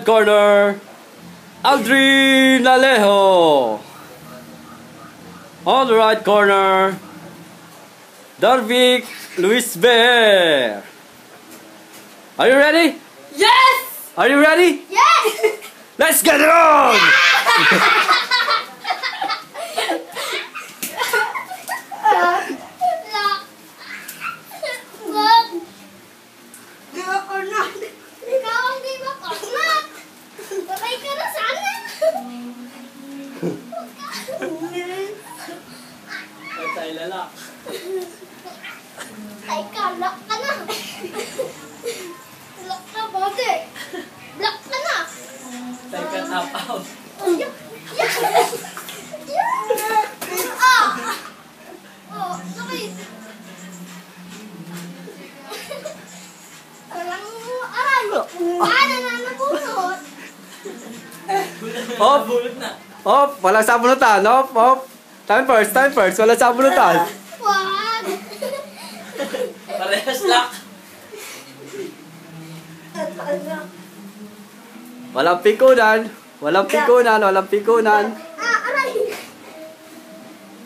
corner, Aldrin Alejo. On the right corner, Darvic Luis Bear. Are you ready? Yes! Are you ready? Yes! Let's get it on! Patay lalak. Ay ka, lock ka na. Lock ka, bagay. Lock ka na. Patay ka, tap out. Sakit. Walang aray. Nanabunot. Off! Off! Walang sabunutan. Off! Off! Time first! Time first! Walang sabunutan. Wag. Parehas lock. Walang pikunan. Walang pikunan. Walang pikunan. Aray.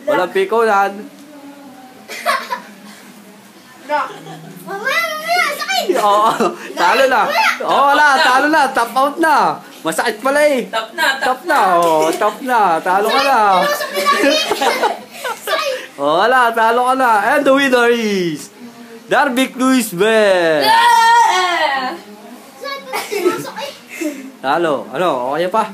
Walang pikunan. Mamaya, sakit. Oo. Talo na. Oo, wala. Talo na. Top out na. Masakit pala eh. Tap na, Top na. Oo, top na. Talo ka na. Oo, wala. Talo ka na. And the winner is Darvic Luis Bear. Sakit. Talo. Ano? Okay pa?